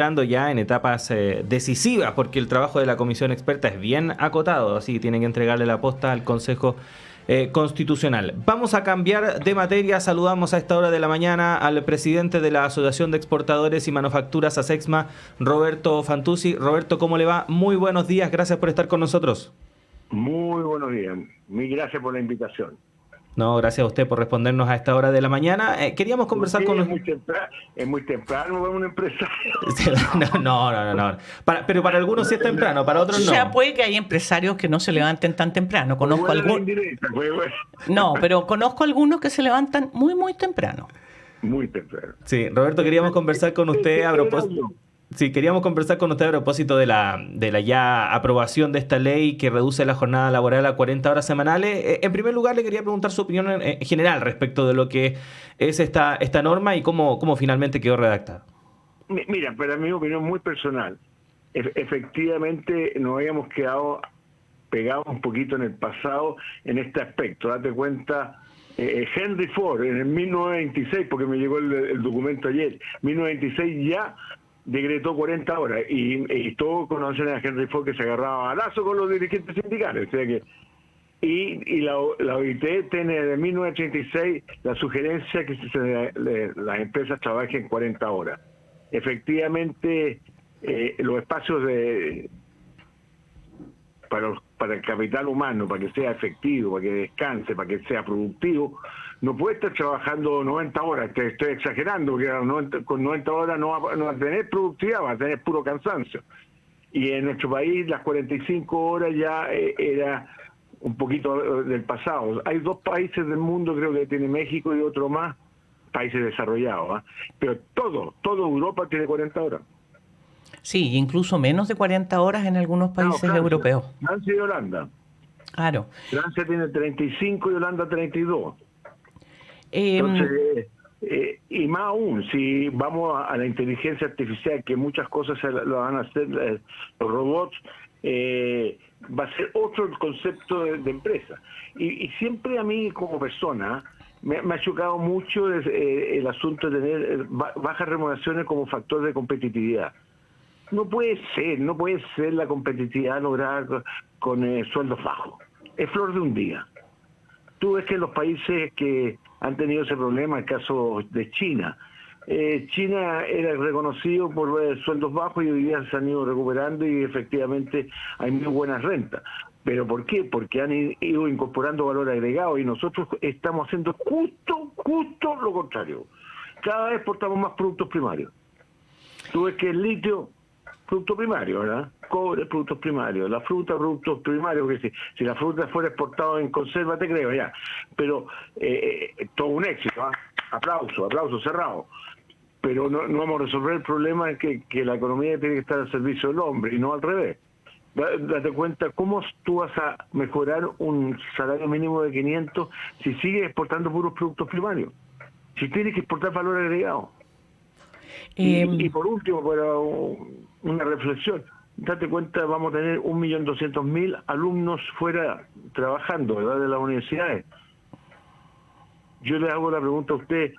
entrando ya en etapas decisivas, porque el trabajo de la comisión experta es bien acotado, así que tienen que entregarle la posta al Consejo Constitucional. Vamos a cambiar de materia. Saludamos a esta hora de la mañana al presidente de la Asociación de Exportadores y Manufacturas, ASEXMA, Roberto Fantuzzi. Roberto, ¿cómo le va? Muy buenos días, gracias por estar con nosotros. Muy buenos días, mil gracias por la invitación. No, gracias a usted por respondernos a esta hora de la mañana. Queríamos conversar con... Es muy temprano para un empresario. No. Pero para algunos sí es temprano, para otros no. O sea, puede que hay empresarios que no se levanten tan temprano. Conozco algunos. No, pero conozco algunos que se levantan muy, muy temprano. Muy temprano. Sí, Roberto, queríamos conversar con usted a propósito... Sí, queríamos conversar con usted a propósito de la ya aprobación de esta ley que reduce la jornada laboral a 40 horas semanales. En primer lugar, le quería preguntar su opinión en general respecto de lo que es esta norma y cómo finalmente quedó redactada. Mira, para mi opinión muy personal, efectivamente nos habíamos quedado pegados un poquito en el pasado en este aspecto. Date cuenta, Henry Ford en el 1926, porque me llegó el documento ayer, 1926 ya decretó 40 horas y todos conocen a Henry Ford que se agarraba a lazo con los dirigentes sindicales. O sea que, y la OIT tiene desde 1936 la sugerencia que las empresas trabajen 40 horas. Efectivamente, los espacios para el capital humano, para que sea efectivo, para que descanse, para que sea productivo, no puede estar trabajando 90 horas, te estoy exagerando, porque con 90 horas no va a tener productividad, va a tener puro cansancio. Y en nuestro país las 45 horas ya era un poquito del pasado. Hay dos países del mundo, creo que tiene México y otro más, países desarrollados, pero todo Europa tiene 40 horas. Sí, incluso menos de 40 horas en algunos países europeos. Francia y Holanda. Claro. Francia tiene 35 y Holanda 32. Entonces, y más aún, si vamos a la inteligencia artificial, que muchas cosas lo van a hacer los robots, va a ser otro el concepto de empresa. Y siempre a mí como persona me ha chocado mucho el asunto de tener bajas remuneraciones como factor de competitividad. No puede ser la competitividad lograda con sueldos bajos. Es flor de un día. Tú ves que los países que han tenido ese problema, el caso de China, China era reconocido por sueldos bajos y hoy día se han ido recuperando y efectivamente hay muy buenas rentas. ¿Pero por qué? Porque han ido incorporando valor agregado y nosotros estamos haciendo justo lo contrario. Cada vez exportamos más productos primarios. Tú ves que el litio, producto primario, ¿verdad? Cobre, productos primarios. La fruta, productos primarios. Que si la fruta fuera exportada en conserva, te creo, ya. Pero todo un éxito, ¿eh? Aplauso, cerrado. Pero no vamos a resolver el problema que la economía tiene que estar al servicio del hombre y no al revés. Date cuenta, ¿cómo tú vas a mejorar un salario mínimo de 500 si sigues exportando puros productos primarios? Si tienes que exportar valor agregado. Y por último, para una reflexión, date cuenta, vamos a tener 1.200.000 alumnos fuera trabajando, ¿verdad?, de las universidades. Yo le hago la pregunta a usted,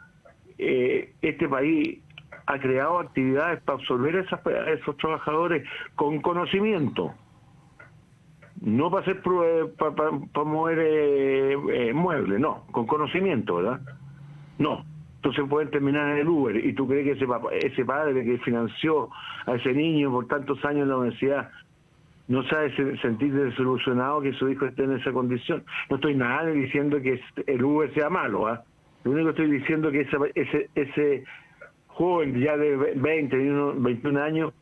¿este país ha creado actividades para absorber a esos trabajadores con conocimiento? No para hacer para mover muebles, no, con conocimiento, ¿verdad? No. Entonces pueden terminar en el Uber y tú crees que ese padre que financió a ese niño por tantos años en la universidad no sabe sentirse desilusionado que su hijo esté en esa condición. No estoy nada diciendo que el Uber sea malo, ¿eh? Lo único que estoy diciendo es que ese joven ya de 20, 21 años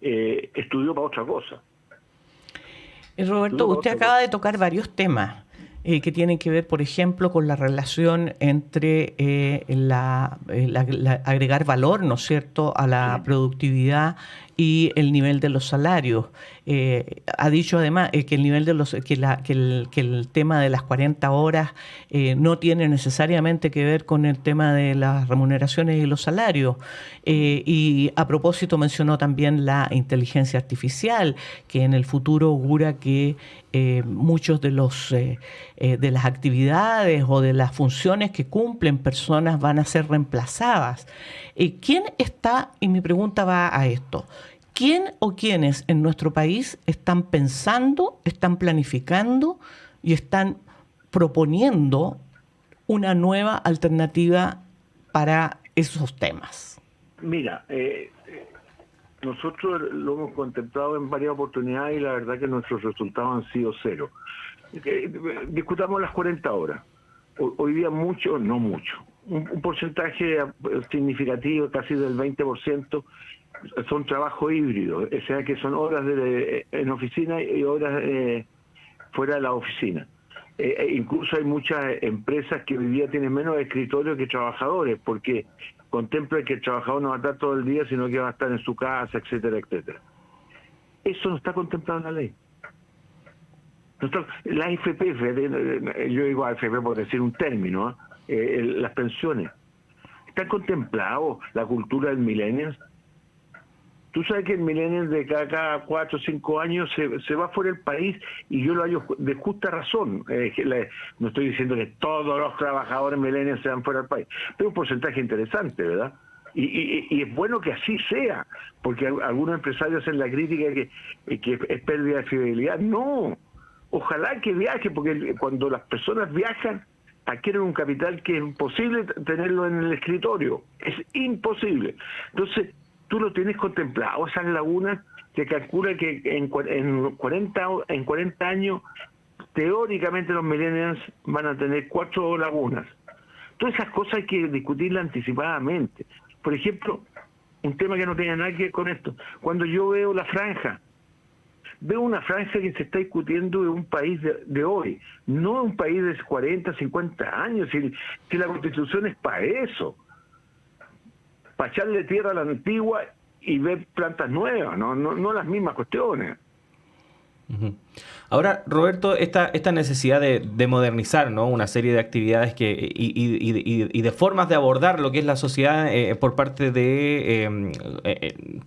estudió para otra cosa. Roberto, usted acaba de tocar varios temas que tienen que ver, por ejemplo, con la relación entre agregar valor, ¿no es cierto?, a la productividad y el nivel de los salarios. Ha dicho además que el nivel de que el tema de las 40 horas no tiene necesariamente que ver con el tema de las remuneraciones y los salarios. Y a propósito mencionó también la inteligencia artificial, que en el futuro augura que muchos de las actividades o de las funciones que cumplen personas van a ser reemplazadas. ¿Quién está, y mi pregunta va a esto, quién o quiénes en nuestro país están pensando, están planificando y están proponiendo una nueva alternativa para esos temas? Mira, nosotros lo hemos contemplado en varias oportunidades y la verdad que nuestros resultados han sido cero. Discutamos las 40 horas. Hoy día mucho, no mucho. Un porcentaje significativo, casi del 20%, son trabajo híbrido, o sea que son horas en oficina y horas fuera de la oficina. Incluso hay muchas empresas que hoy día tienen menos escritorios que trabajadores, porque contemplan que el trabajador no va a estar todo el día, sino que va a estar en su casa, etcétera, etcétera. Eso no está contemplado en la ley. La AFP, yo digo AFP por decir un término, las pensiones, ¿están contemplados la cultura del millennial? Tú sabes que el millennial de cada 4 o 5 años se va fuera del país, y yo lo hallo de justa razón. No estoy diciendo que todos los trabajadores millennials se van fuera del país, pero un porcentaje interesante, ¿verdad? Y es bueno que así sea, porque algunos empresarios hacen la crítica que es pérdida de fidelidad. No, ojalá que viaje, porque cuando las personas viajan, adquieren un capital que es imposible tenerlo en el escritorio. Es imposible. Entonces, tú lo tienes contemplado, esas lagunas. Se calcula que en 40 años, teóricamente los millennials van a tener 4 lagunas. Todas esas cosas hay que discutirlas anticipadamente. Por ejemplo, un tema que no tiene nada que ver con esto. Cuando yo veo la franja, veo una franja que se está discutiendo de un país de hoy, no un país de 40, 50 años, si la Constitución es para eso, para echarle tierra a la antigua y ver plantas nuevas, no las mismas cuestiones. Uh-huh. Ahora, Roberto, esta necesidad de modernizar, ¿no?, una serie de actividades y de formas de abordar lo que es la sociedad por parte de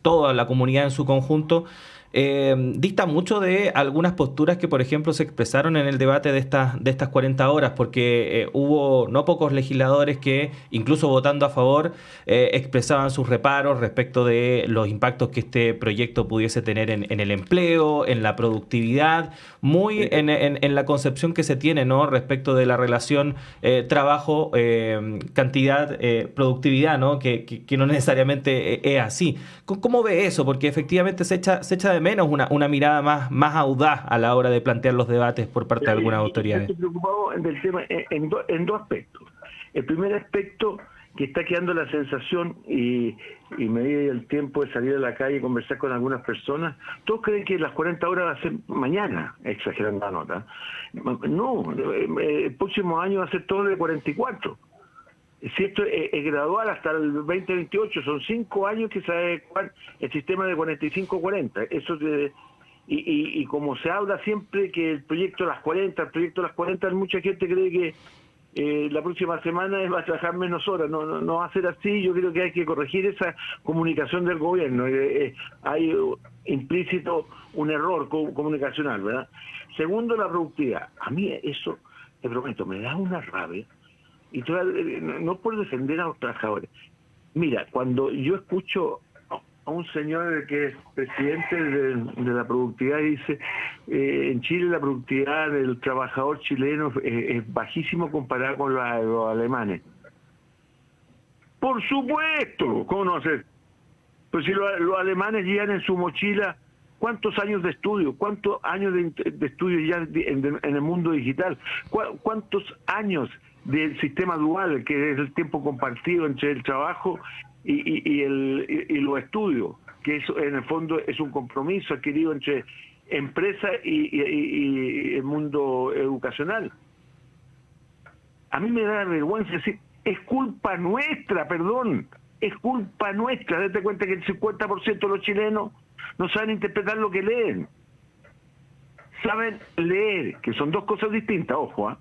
toda la comunidad en su conjunto, dista mucho de algunas posturas que, por ejemplo, se expresaron en el debate de estas 40 horas, porque hubo no pocos legisladores que, incluso votando a favor, expresaban sus reparos respecto de los impactos que este proyecto pudiese tener en el empleo, en la productividad, muy en la concepción que se tiene, ¿no?, respecto de la relación trabajo, cantidad, productividad, ¿no?, que no necesariamente es así. ¿Cómo ve eso? Porque efectivamente se echa de menos una mirada más audaz a la hora de plantear los debates por parte de algunas autoridades. Estoy preocupado del tema en dos aspectos. El primer aspecto, que está quedando la sensación, y me di el tiempo de salir a la calle y conversar con algunas personas, todos creen que las 40 horas va a ser mañana, exagerando la nota. No, el próximo año va a ser todo de 44. Si esto es gradual hasta el 2028, son 5 años que se va a adecuar el sistema de 45-40. Eso y como se habla siempre que el proyecto de las 40, mucha gente cree que la próxima semana va a trabajar menos horas. No va a ser así. Yo creo que hay que corregir esa comunicación del gobierno. Hay implícito un error comunicacional, ¿verdad? Segundo, la productividad. A mí eso, te prometo, me da una rabia. Y no por defender a los trabajadores. Mira, cuando yo escucho a un señor que es presidente de la productividad y dice, en Chile la productividad del trabajador chileno es bajísimo comparado con la de los alemanes. Por supuesto, ¿cómo no hacer? Pues si los alemanes llevan en su mochila ¿cuántos años de estudio? ¿Cuántos años de estudio ya en el mundo digital? ¿Cuántos años del sistema dual, que es el tiempo compartido entre el trabajo y los estudios? Que eso en el fondo es un compromiso adquirido entre empresa y el mundo educacional. A mí me da vergüenza decir, es culpa nuestra, es culpa nuestra. Date cuenta que el 50% de los chilenos no saben interpretar lo que leen. Saben leer, que son dos cosas distintas, ojo.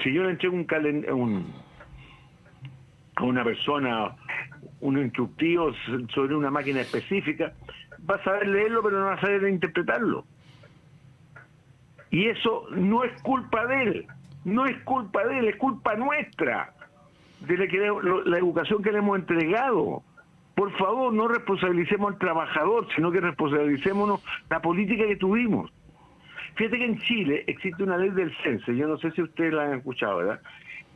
Si yo le entrego a una persona un instructivo sobre una máquina específica, va a saber leerlo, pero no va a saber interpretarlo. Y eso no es culpa de él, es culpa nuestra, de la educación que le hemos entregado. Por favor, no responsabilicemos al trabajador, sino que responsabilicémonos la política que tuvimos. Fíjate que en Chile existe una ley del CENSE, yo no sé si ustedes la han escuchado, ¿verdad?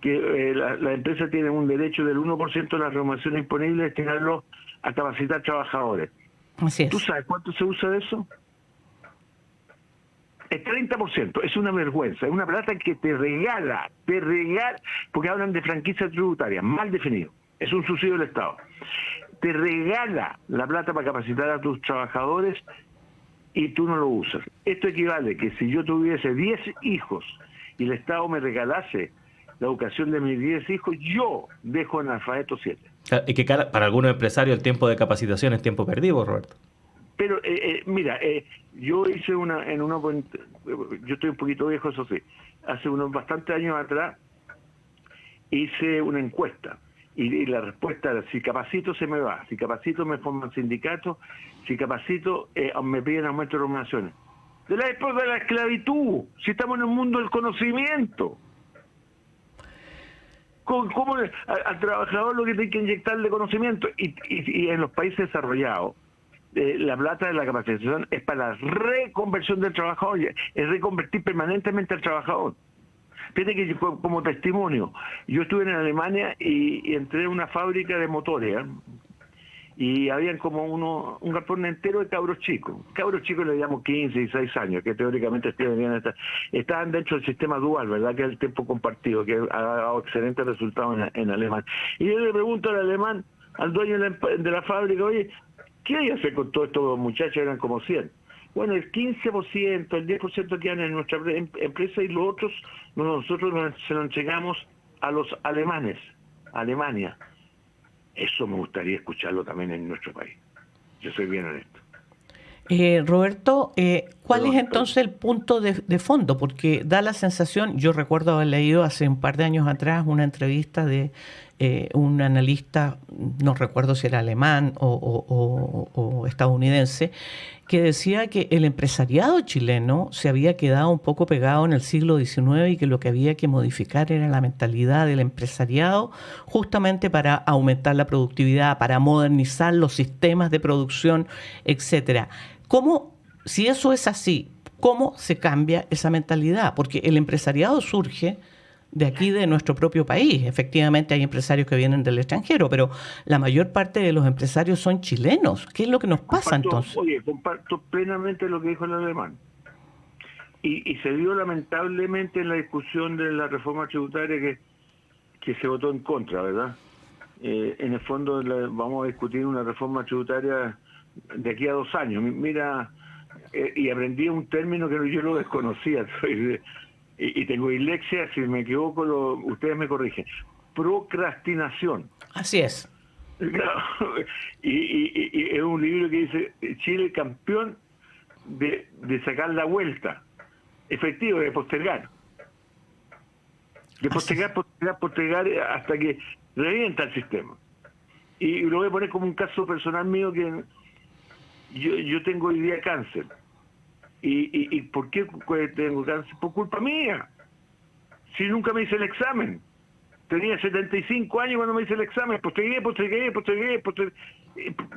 Que la empresa tiene un derecho del 1% de las remuneraciones disponibles de destinarlo a capacitar trabajadores. Así es. ¿Tú sabes cuánto se usa de eso? El 30%, es una vergüenza, es una plata que te regala, porque hablan de franquicia tributaria, mal definido, es un subsidio del Estado. Te regala la plata para capacitar a tus trabajadores y tú no lo usas. Esto equivale que si yo tuviese 10 hijos y el Estado me regalase la educación de mis 10 hijos, yo dejo analfabeto 7. Y que para algunos empresarios el tiempo de capacitación es tiempo perdido, Roberto. Pero mira, yo hice yo estoy un poquito viejo, eso sí, hace unos bastantes años atrás hice una encuesta y la respuesta era: si capacito se me va, si capacito me forman sindicatos, si capacito me piden aumento de remuneraciones. De la época de la esclavitud, si estamos en el mundo del conocimiento. ¿Cómo al trabajador lo que tiene que inyectarle conocimiento? Y en los países desarrollados, la plata de la capacitación es para la reconversión del trabajador, es reconvertir permanentemente al trabajador. Fíjate que como testimonio, yo estuve en Alemania y entré en una fábrica de motores, y habían como un galpón entero de cabros chicos. Cabros chicos le llamo 15 y 6 años, que teóricamente estaban dentro del sistema dual, ¿verdad? Que es el tiempo compartido, que ha dado excelentes resultados en Alemania. Y yo le pregunto al alemán, al dueño de la fábrica: oye, ¿qué hay que hacer con todos estos muchachos? Eran como 100. Bueno, el 15%, el 10% quedan en nuestra empresa y los otros nosotros se lo entregamos a los alemanes, a Alemania. Eso me gustaría escucharlo también en nuestro país. Yo soy bien honesto. Roberto, ¿cuál es entonces el punto de fondo? Porque da la sensación, yo recuerdo haber leído hace un par de años atrás una entrevista de un analista, no recuerdo si era alemán o estadounidense, que decía que el empresariado chileno se había quedado un poco pegado en el siglo XIX y que lo que había que modificar era la mentalidad del empresariado justamente para aumentar la productividad, para modernizar los sistemas de producción, etcétera. ¿Cómo, si eso es así, cómo se cambia esa mentalidad? Porque el empresariado surge de aquí, de nuestro propio país. Efectivamente hay empresarios que vienen del extranjero, pero la mayor parte de los empresarios son chilenos. ¿Qué es lo que nos pasa entonces? Oye, comparto plenamente lo que dijo el alemán. Y se dio lamentablemente en la discusión de la reforma tributaria que se votó en contra, ¿verdad? En el fondo vamos a discutir una reforma tributaria de aquí a 2 años. Mira, y aprendí un término que yo lo desconocía, y tengo dislexia, si me equivoco, ustedes me corrigen. Procrastinación. Así es. Y es un libro que dice: Chile campeón de sacar la vuelta. Efectivo, de postergar. De postergar hasta que revienta el sistema. Y lo voy a poner como un caso personal mío, que yo tengo hoy día cáncer. ¿Y por qué tengo cáncer? Por culpa mía. Si nunca me hice el examen. Tenía 75 años cuando me hice el examen. Postergué.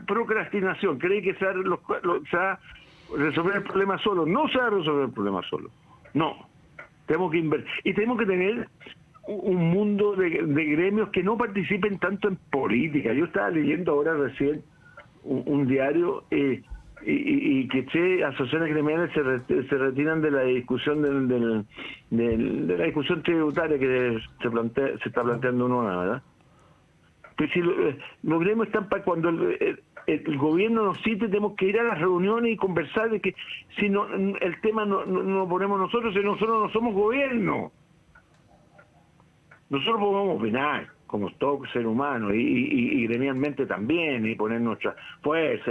Procrastinación. Creí que se va a resolver el problema solo. No se va a resolver el problema solo. No. Tenemos que invertir. Y tenemos que tener un mundo de gremios que no participen tanto en política. Yo estaba leyendo ahora recién un diario y que asociaciones gremiales se retiran de la discusión de la discusión tributaria que se está planteando nueva, ¿verdad? Pues si los gremios están para cuando el gobierno nos cite, tenemos que ir a las reuniones y conversar de que si no el tema no lo ponemos nosotros, si nosotros no somos gobierno. Nosotros podemos opinar como todo ser humano y gremialmente también, y poner nuestra fuerza,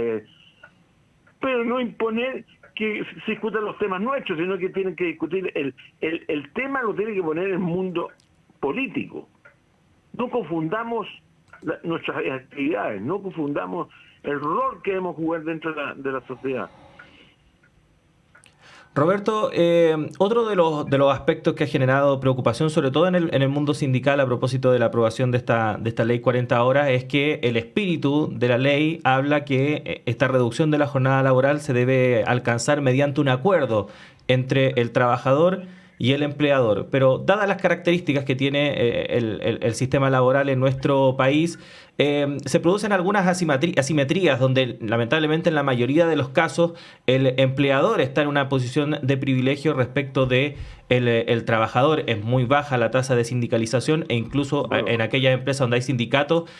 pero no imponer que se discutan los temas nuestros, sino que tienen que discutir el tema, lo tiene que poner el mundo político. No confundamos nuestras actividades, no confundamos el rol que debemos jugar dentro de la sociedad. Roberto, otro de los aspectos que ha generado preocupación, sobre todo en el mundo sindical, a propósito de la aprobación de esta ley 40 horas, es que el espíritu de la ley habla que esta reducción de la jornada laboral se debe alcanzar mediante un acuerdo entre el trabajador y el empleador. Pero dadas las características que tiene el sistema laboral en nuestro país, se producen algunas asimetrías donde lamentablemente en la mayoría de los casos el empleador está en una posición de privilegio respecto de el trabajador. Es muy baja la tasa de sindicalización e incluso en aquellas empresas donde hay sindicatos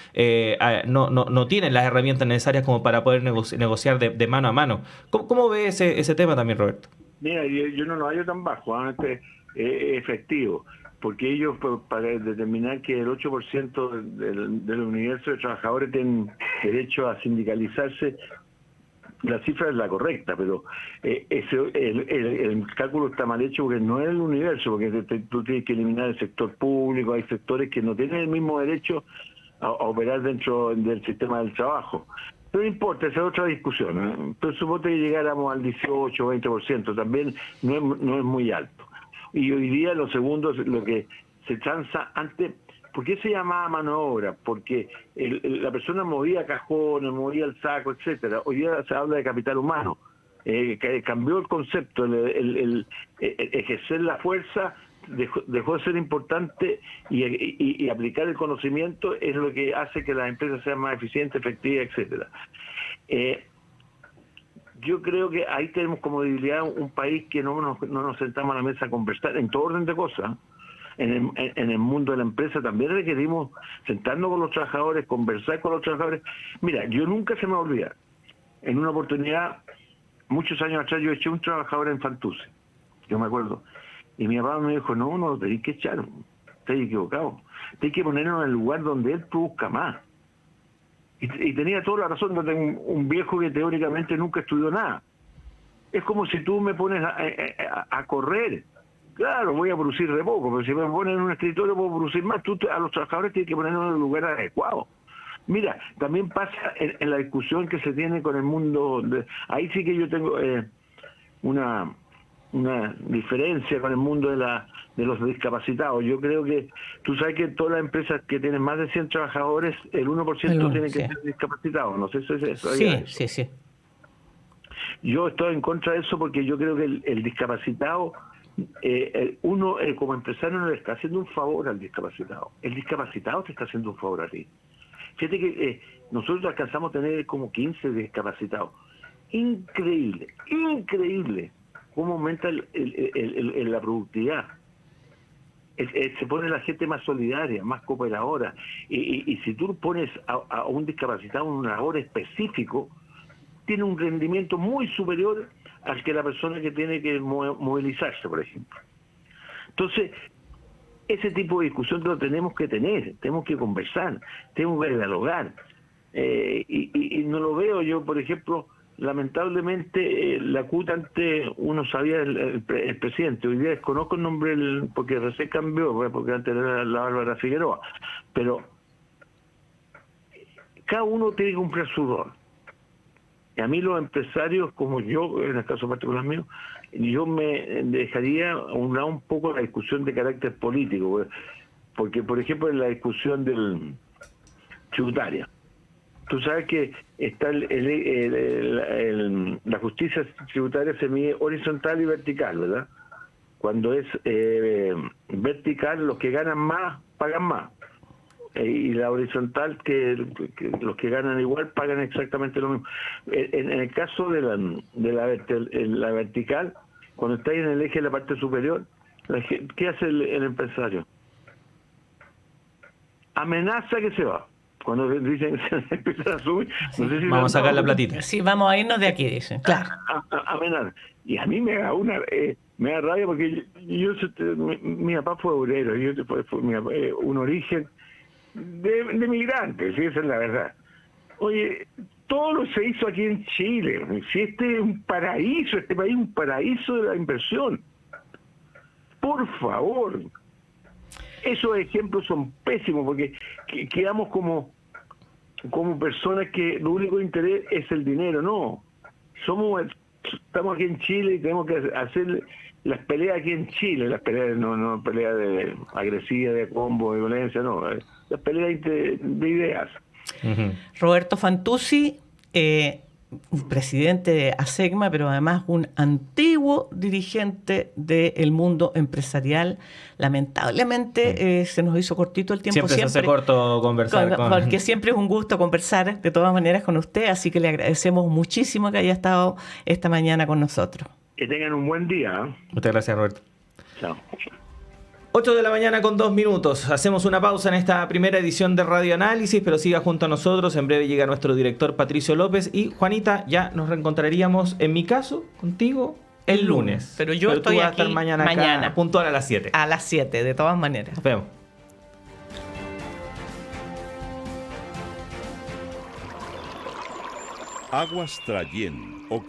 no tienen las herramientas necesarias como para poder negociar de mano a mano. ¿Cómo ve ese tema también, Roberto? Mira, yo no lo hallo tan bajo, efectivo, porque ellos, para determinar que el 8% del universo de trabajadores tienen derecho a sindicalizarse, la cifra es la correcta, pero el cálculo está mal hecho porque no es el universo, porque tú tienes que eliminar el sector público, hay sectores que no tienen el mismo derecho a operar dentro del sistema del trabajo. No importa, esa es otra discusión, ¿eh? Pero supongo que llegáramos al 18 o 20%, también no es muy alto. Y hoy día lo segundo, lo que se transa antes, ¿por qué se llamaba mano de obra? Porque la persona movía cajones, movía el saco, etcétera. Hoy día se habla de capital humano. Cambió el concepto, el ejercer la fuerza dejó de ser importante y aplicar el conocimiento es lo que hace que las empresas sean más eficientes, efectivas, etcétera. Yo creo que ahí tenemos como debilidad un país que no nos sentamos a la mesa a conversar en todo orden de cosas. En el mundo de la empresa también requerimos sentarnos con los trabajadores, conversar con los trabajadores. Mira, yo nunca se me va a olvidar. En una oportunidad, muchos años atrás, yo eché un trabajador en Fantuse, yo me acuerdo. Y mi papá me dijo, no lo tenéis que echar, estáis equivocado. Tenéis que ponerlo en el lugar donde él produzca más. Y tenía toda la razón, yo tengo un viejo que teóricamente nunca estudió nada. Es como si tú me pones a correr. Claro, voy a producir de poco, pero si me pones en un escritorio puedo producir más. Tú a los trabajadores tienes que ponerlos en el lugar adecuado. Mira, también pasa en la discusión que se tiene con el mundo. Ahí sí que yo tengo una diferencia con el mundo de los discapacitados. Yo creo que, tú sabes que todas las empresas que tienen más de 100 trabajadores, el 1% tiene que ser discapacitado. No sé si eso. Sí. Yo estoy en contra de eso porque yo creo que el discapacitado, uno como empresario no le está haciendo un favor al discapacitado. El discapacitado te está haciendo un favor a ti. Fíjate que nosotros alcanzamos a tener como 15 discapacitados. Increíble cómo aumenta la productividad. Se pone la gente más solidaria, más cooperadora. Y si tú pones a un discapacitado en un labor específico, tiene un rendimiento muy superior al que la persona que tiene que movilizarse, por ejemplo. Entonces, ese tipo de discusión lo tenemos que tener, tenemos que conversar, tenemos que dialogar. Y no lo veo yo, por ejemplo, lamentablemente la CUT antes uno sabía el presidente, hoy día desconozco el nombre porque recién cambió, porque antes era la Bárbara Figueroa, pero cada uno tiene que cumplir su rol. Y a mí los empresarios, como yo, en el caso particular mío, yo me dejaría a un lado un poco la discusión de carácter político, porque por ejemplo en la discusión del tributaria, tú sabes que está la justicia tributaria se mide horizontal y vertical, ¿verdad? Cuando es vertical, los que ganan más pagan más. Y la horizontal, que los que ganan igual pagan exactamente lo mismo. En el caso de la vertical, cuando está en el eje de la parte superior, ¿qué hace el empresario? Amenaza que se va. Cuando dicen que se empiezan a subir, no sé si vamos a sacar la platita. Sí, vamos a irnos de aquí, dicen. Claro. Amenaza. Y a mí me da rabia porque mi papá fue obrero, fue un origen de migrantes, sí, esa es la verdad. Oye, todo lo que se hizo aquí en Chile. Si este es un paraíso, este país es un paraíso de la inversión. Por favor. Esos ejemplos son pésimos porque quedamos como personas que lo único interés es el dinero. No. Estamos aquí en Chile y tenemos que hacer las peleas aquí en Chile, las peleas no peleas de agresiva, de combo, de violencia, no, las peleas de ideas. Roberto Fantuzzi, presidente de ASECMA, pero además un antiguo dirigente del mundo empresarial. Lamentablemente se nos hizo cortito el tiempo. Siempre se hace corto conversar porque siempre es un gusto conversar de todas maneras con usted, así que le agradecemos muchísimo que haya estado esta mañana con nosotros. Que tengan un buen día. Muchas gracias, Roberto. Chao. 8 de la mañana con 2 minutos. Hacemos una pausa en esta primera edición de Radio Análisis, pero siga junto a nosotros. En breve llega nuestro director Patricio López. Y Juanita, ya nos reencontraríamos, en mi caso, contigo el lunes. Pero yo estoy tú vas aquí a estar mañana acá, puntual a las 7. A las 7, de todas maneras. Nos vemos. Aguas Trayén o